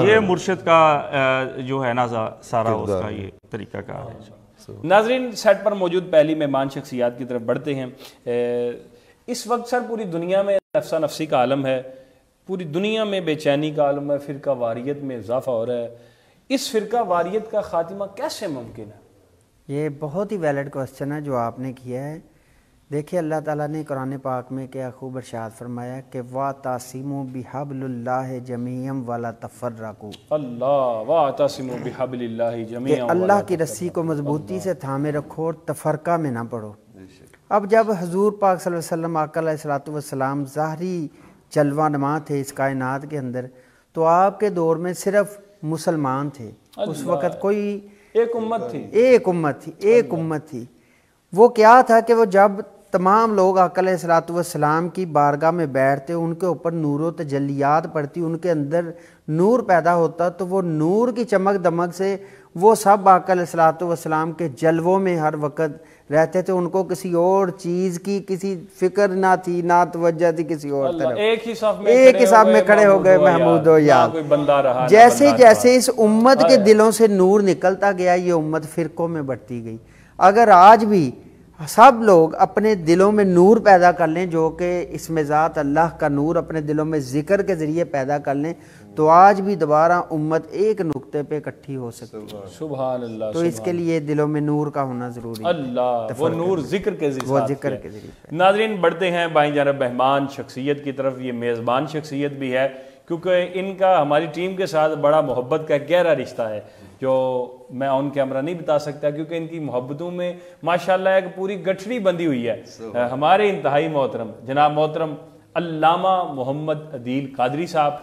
یہ مرشد کا جو ہے نا سارا اس کا یہ طریقہ کار ہے۔ ناظرین، سیٹ پر موجود پہلی مہمان شخصیات کی طرف بڑھتے ہیں۔ اس وقت سر پوری دنیا میں نفسا نفسی کا عالم ہے، پوری دنیا میں بے چینی کا عالم ہے، فرقہ واریت میں اضافہ ہو رہا ہے۔ اس فرقہ واریت کا خاتمہ کیسے ممکن ہے؟ یہ بہت ہی ویلڈ کوسچن ہے جو آپ نے کیا ہے۔ دیکھیں اللہ تعالیٰ نے قرآن پاک میں کیا خوب ارشاد فرمایا کہ وَاعْتَصِمُوا بِحَبْلِ اللَّهِ جَمِيعًا وَلَا تَفَرَّقُوا، اللہ وَاعْتَصِمُوا بِحَبْلِ اللَّهِ کہ جَمِيعًا اللہ کی رسی کو مضبوطی سے تھامے رکھو اور تفرقہ میں نہ پڑو۔ اب جب حضور پاک صلی اللہ علیہ وسلم آقا علیہ الصلوۃ والسلام ظاہری جلوہ نما تھے اس کائنات کے اندر، تو آپ کے دور میں صرف مسلمان تھے، اس وقت کوئی ایک امت تھی، ایک امت تھی۔ وہ کیا تھا کہ وہ جب تمام لوگ آقا علیہ الصلوۃ والسلام کی بارگاہ میں بیٹھتے، ان کے اوپر نور و تجلیات پڑتی، ان کے اندر نور پیدا ہوتا، تو وہ نور کی چمک دمک سے وہ سب آقا علیہ الصلوۃ والسلام کے جلووں میں ہر وقت رہتے تھے، ان کو کسی اور چیز کی کسی فکر نہ تھی، نہ توجہ تھی کسی اور طرف، ایک ہی صف میں کھڑے ہو گئے محمود و یاد۔ جیسے جیسے اس امت کے دلوں سے نور نکلتا گیا، یہ امت فرقوں میں بڑھتی گئی۔ اگر آج بھی سب لوگ اپنے دلوں میں نور پیدا کر لیں، جو کہ اس میں ذات اللہ کا نور اپنے دلوں میں ذکر کے ذریعے پیدا کر لیں، تو آج بھی دوبارہ امت ایک نقطے پہ اکٹھی ہو سکتی ہے۔ سبحان اللہ۔ تو اس کے لیے دلوں میں نور کا ہونا ضروری ہے، اللہ وہ نور ذکر کے ذریعے، وہ ذکر کے ذریعے۔ ناظرین، بڑھتے ہیں بائیں جانب مہمان شخصیت کی طرف۔ یہ میزبان شخصیت بھی ہے کیونکہ ان کا ہماری ٹیم کے ساتھ بڑا محبت کا گہرا رشتہ ہے۔ جو میں آن کیمرہ نہیں بتا سکتا کیونکہ ان کی محبتوں میں ماشاءاللہ ایک پوری گٹھڑی بندھی ہوئی ہے. ہمارے انتہائی محترم جناب محترم علامہ محمد عدیل قادری صاحب،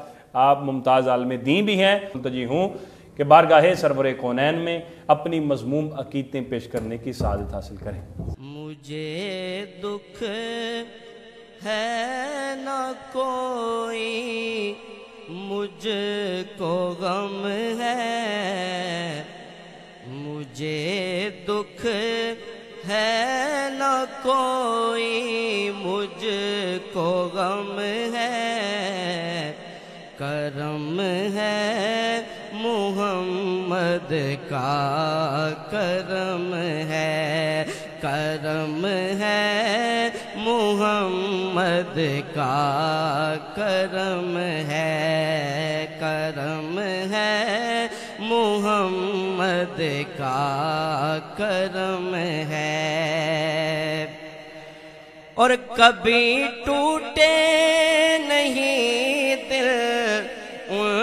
آپ ممتاز عالم دین بھی ہیں. ملتجی ہوں کہ بارگاہ سرور کونین میں اپنی مضموم عقیدتیں پیش کرنے کی سعادت حاصل کریں. مجھے دکھ ہے نہ کوئی، مجھ کو غم ہے. مجھے دکھ ہے نہ کوئی، مجھ کو غم ہے. کرم ہے محمد کا، کرم ہے، کرم ہے محمد کا، کرم ہے، کرم ہے محمد کا، کرم ہے. اور کبھی ٹوٹے نہیں دل ان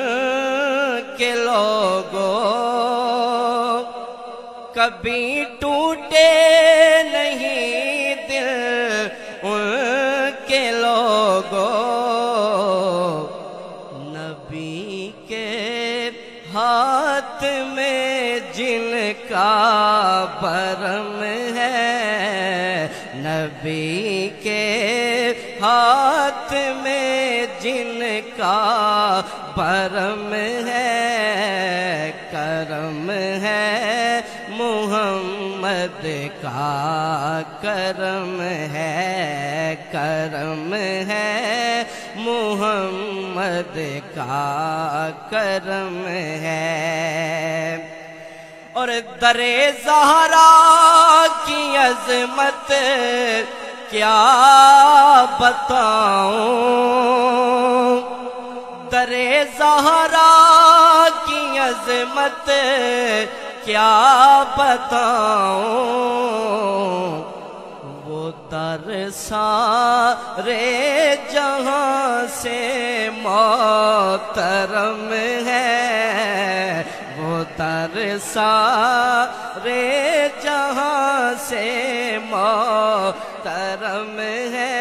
کے لوگوں، کبھی ٹوٹے نہیں دل ان کے لوگوں. نبی کے ہاتھ میں جن کا برم ہے، نبی کے ہاتھ میں جن کا برم ہے. کرم ہے محمد کا، کرم ہے، کرم ہے محمد کا، کرم ہے. اور در زہرا کی عظمت کیا بتاؤں، در زہرا کی عظمت کیا بتاؤں. وہ در سارے جہاں سے محترم ہے، وہ در سارے جہاں سے محترم ہے.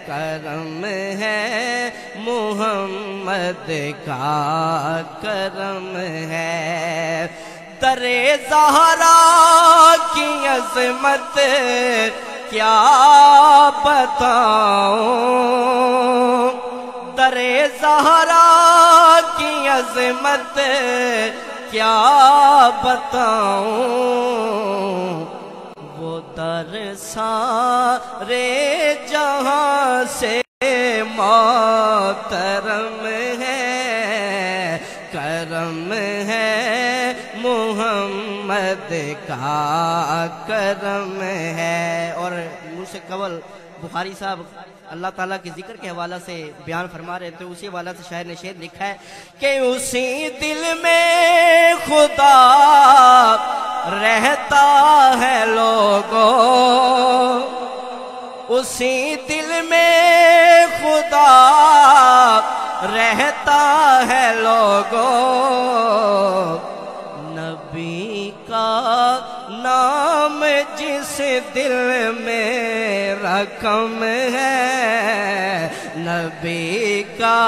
کرم ہے محمد کا، کرم ہے. در زہرا کی عظمت کیا بتاؤں، در زہرا کی عظمت کیا بتاؤں. وہ در سارے جہاں سے محترم ہے. کرم ہے محمد کا، کرم ہے. اور منہ سے قول بخاری صاحب اللہ تعالیٰ کے ذکر کے حوالہ سے بیان فرما رہے تھے، اسی حوالہ سے شاعر نے شعر لکھا ہے کہ اسی دل میں خدا رہتا ہے لوگوں، اسی دل میں خدا رہتا ہے لوگوں. نبی کا نام جس دل میں رقم ہے، نبی کا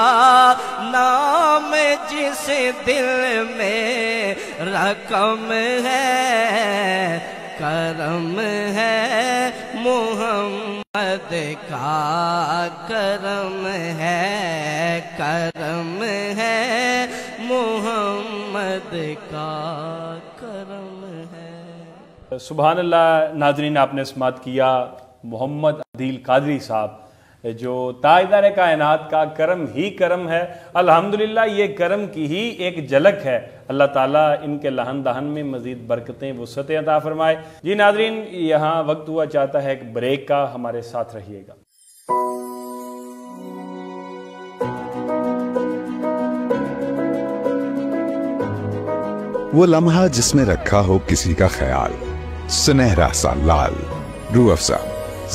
نام جس دل میں رقم ہے. کرم ہے محمد کا، کرم ہے، کرم ہے محمد کا، کرم ہے. سبحان اللہ. ناظرین آپ نے سماعت کیا محمد عدیل قادری صاحب جو تاجدار کائنات کا کرم ہی کرم ہے. الحمدللہ یہ کرم کی ہی ایک جھلک ہے. اللہ تعالیٰ ان کے لہن دہن میں مزید برکتیں وسعتیں عطا فرمائے. جی ناظرین یہاں وقت ہوا چاہتا ہے ایک بریک کا، ہمارے ساتھ رہیے گا. وہ لمحہ جس میں رکھا ہو کسی کا خیال، سنہرا سا لال، روح افزا،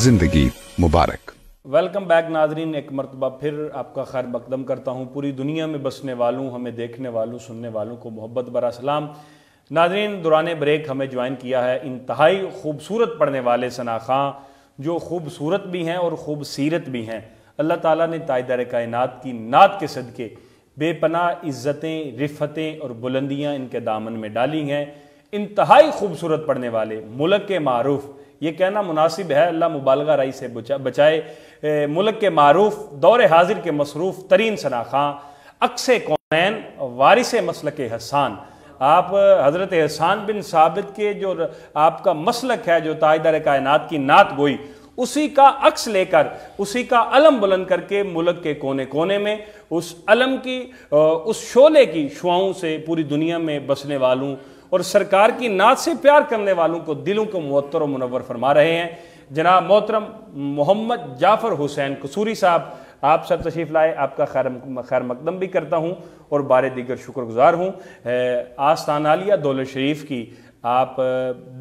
زندگی مبارک. ویلکم بیک ناظرین، ایک مرتبہ پھر آپ کا خیر مقدم کرتا ہوں۔ پوری دنیا میں بسنے والوں، ہمیں دیکھنے والوں، سننے والوں کو محبت برا سلام۔ ناظرین، دوران بریک ہمیں جوائن کیا ہے انتہائی خوبصورت پڑھنے والے ثنا خاں، جو خوبصورت بھی ہیں اور خوب سیرت بھی ہیں۔ اللہ تعالیٰ نے تاجدار کائنات کی نعت کے صدقے بے پناہ عزتیں، رفتیں اور بلندیاں ان کے دامن میں ڈالی ہیں۔ انتہائی خوبصورت پڑھنے والے، ملک کے معروف، یہ کہنا مناسب ہے، اللہ مبالغہ رائی سے بچائے، ملک کے معروف، دور حاضر کے مصروف ترین ثنا خاں، عکس کونین، وارث مسلک حسان۔ آپ حضرت حسان بن ثابت کے جو آپ کا مسلک ہے، جو تاجدار کائنات کی نعت گوئی، اسی کا عکس لے کر، اسی کا علم بلند کر کے ملک کے کونے کونے میں اس علم کی، اس شعلے کی شعاؤں سے پوری دنیا میں بسنے والوں اور سرکار کی نعت سے پیار کرنے والوں کو دلوں کو معطر و منور فرما رہے ہیں۔ جناب محترم محمد جعفر حسین قصوری صاحب، آپ سر تشریف لائے، آپ کا خیر مقدم بھی کرتا ہوں اور بار دیگر شکر گزار ہوں۔ آستان عالیہ دولت شریف کی آپ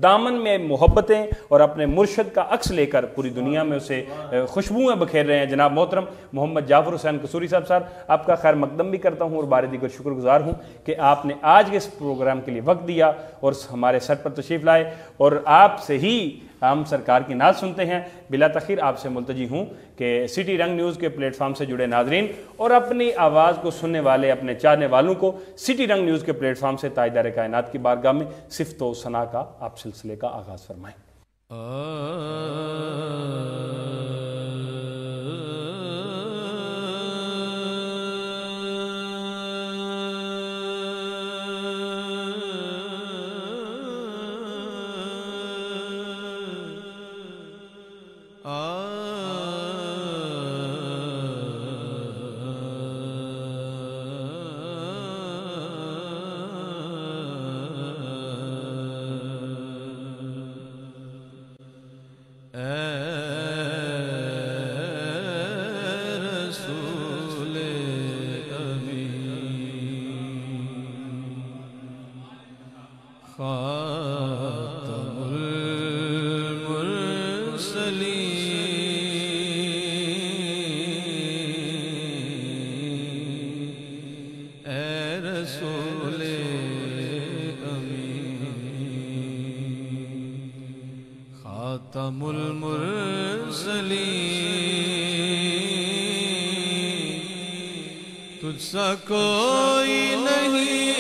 دامن میں محبتیں اور اپنے مرشد کا عکس لے کر پوری دنیا میں اسے خوشبوئیں بکھیر رہے ہیں۔ جناب محترم محمد جعفر حسین قصوری صاحب، آپ کا خیر مقدم بھی کرتا ہوں اور بار دیگر شکر گزار ہوں کہ آپ نے آج کے اس پروگرام کے لیے وقت دیا اور ہمارے سر پر تشریف لائے، اور آپ سے ہی ہم سرکار کی نعت سنتے ہیں۔ بلا تاخیر آپ سے ملتجی ہوں کہ سٹی رنگ نیوز کے پلیٹ فارم سے جڑے ناظرین اور اپنی آواز کو سننے والے اپنے چاہنے والوں کو سٹی رنگ نیوز کے پلیٹ فارم سے تاجدار کائنات کی بارگاہ میں صفت و ثنا کا آپ سلسلے کا آغاز فرمائیں۔ خاتم المرسلین، تجھ سا کوئی نہیں،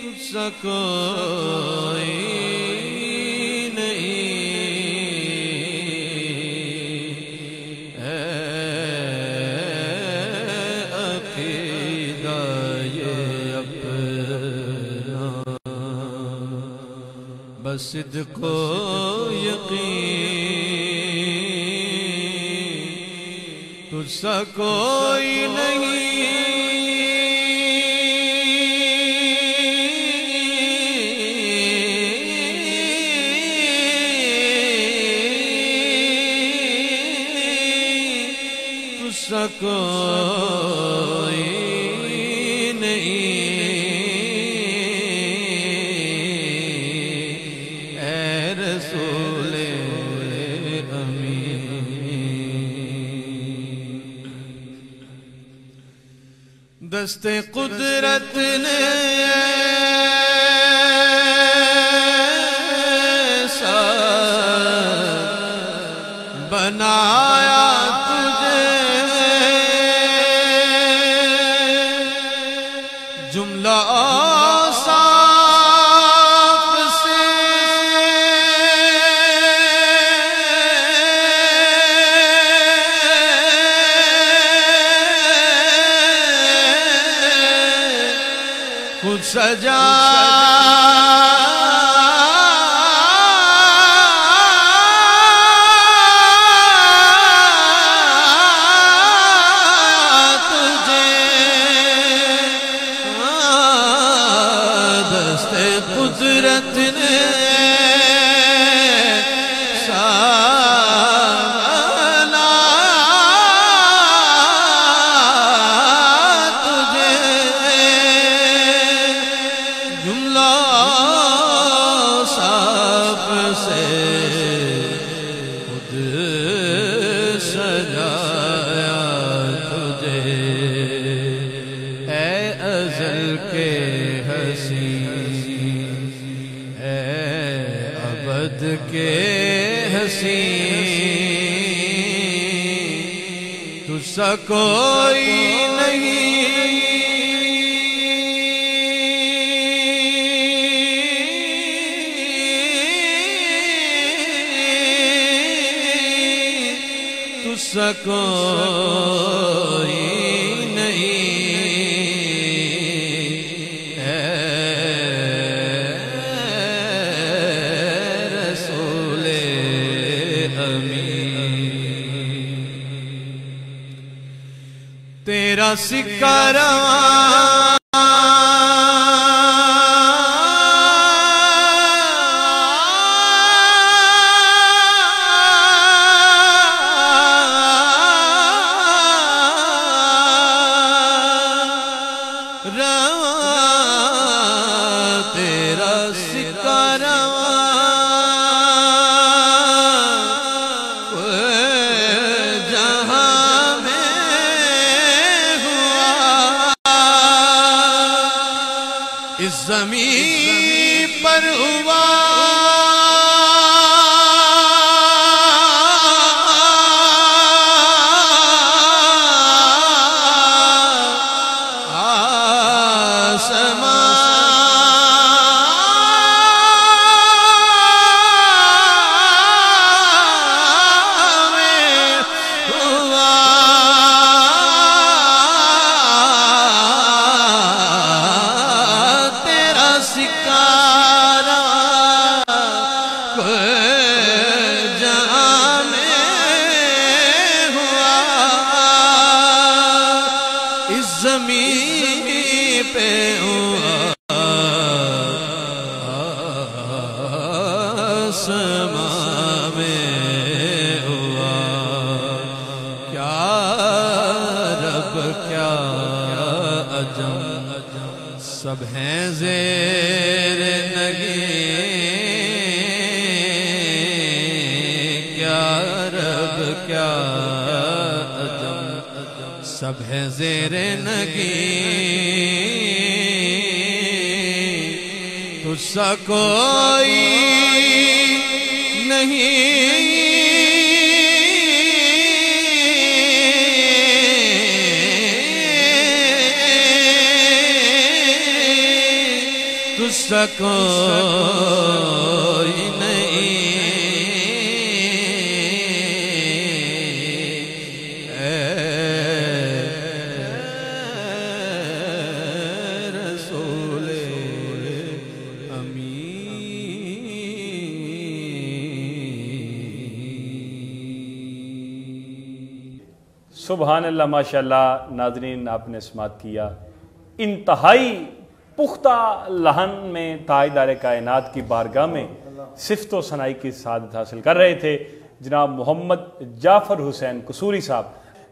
تجھ سا کوئی صدق و یقین، تجھ سا کوئی نہیں، تجھ سا کوئی نہیں، دست قدرت نے ایسا بنایا تجھے، جملہ اوصاف سے خود سجا تجھے، دست قدرت نے سجایا تجھے اے ازل کے حسین، اے ابد کے حسین، تجھ سا کوئی نہیں کوئی نہیں اے رسول امین، تیرا سکہ رواں زمین پر ہوا زمین پہ آسمان میں ہوا، کیا رب کیا عجم، سب ہیں زیر نگیں، کیا رب کیا سب ہے زیر نگیں، تجھ سا کوئی نہیں تجھ سا کوئی نہیں سبحان اللہ، ماشاءاللہ ناظرین آپ نے سماعت کیا، انتہائی پختہ لحن میں تاجدار کائنات کی بارگاہ میں صفت و ثنائی کی سعادت حاصل کر رہے تھے جناب محمد جعفر حسین قصوری صاحب۔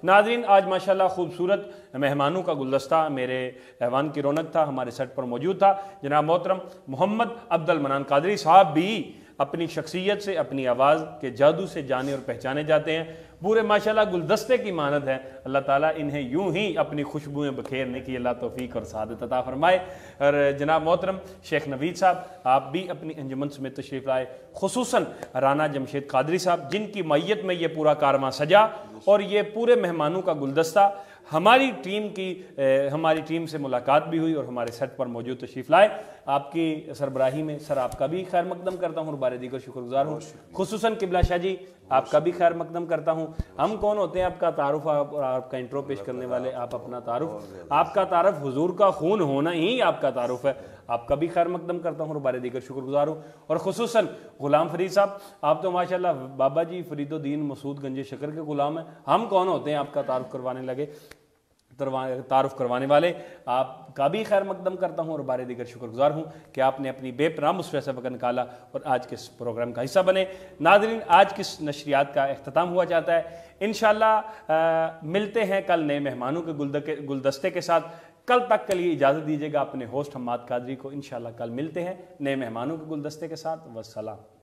ناظرین آج ماشاءاللہ خوبصورت مہمانوں کا گلدستہ میرے ایوان کی رونق تھا، ہمارے سیٹ پر موجود تھا۔ جناب محترم محمد عبد المنان قادری صاحب بھی اپنی شخصیت سے، اپنی آواز کے جادو سے جانے اور پہچانے جاتے ہیں، پورے ماشاءاللہ گلدستے کی مانند ہے۔ اللہ تعالیٰ انہیں یوں ہی اپنی خوشبوئیں بکھیرنے کی اللہ توفیق اور سعادت عطا فرمائے۔ اور جناب محترم شیخ نوید صاحب آپ بھی اپنی انجمن سمیت تشریف لائے، خصوصاً رانا جمشید قادری صاحب جن کی معیت میں یہ پورا کارواں سجا اور یہ پورے مہمانوں کا گلدستہ ہماری ٹیم سے ملاقات بھی ہوئی اور ہمارے سیٹ پر موجود تشریف لائے۔ آپ کی سربراہی میں سر آپ کا بھی خیر مقدم کرتا ہوں اور بار دیگر شکر گزار ہوں، خصوصاً قبلہ شاہ جی آپ کا بھی خیر مقدم کرتا ہوں۔ ہم کون ہوتے ہیں آپ کا تعارف اور آپ کا انٹرو پیش کرنے والے، آپ اپنا تعارف، آپ کا تعارف حضور کا خون ہونا ہی آپ کا تعارف ہے، آپ کا بھی خیر مقدم کرتا ہوں اور بار دیگر شکر گزار ہوں۔ اور خصوصاً غلام فرید صاحب آپ تو ماشاءاللہ بابا جی فرید الدین مسعود گنج شکر کے غلام ہیں، ہم کون ہوتے ہیں آپ کا تعارف کروانے والے، آپ کا بھی خیر مقدم کرتا ہوں اور بار دیگر شکر گزار ہوں کہ آپ نے اپنی بے پناہ مصفحہ سے وقت نکالا اور آج کے اس پروگرام کا حصہ بنے۔ ناظرین آج کی نشریات کا اختتام ہوا چاہتا ہے، انشاءاللہ ملتے ہیں کل نئے مہمانوں کے گلدستے کے ساتھ۔ کل تک کے لیے اجازت دیجیے گا اپنے ہوسٹ حماد قادری کو، انشاءاللہ کل ملتے ہیں نئے مہمانوں کے گلدستے کے ساتھ۔ والسلام۔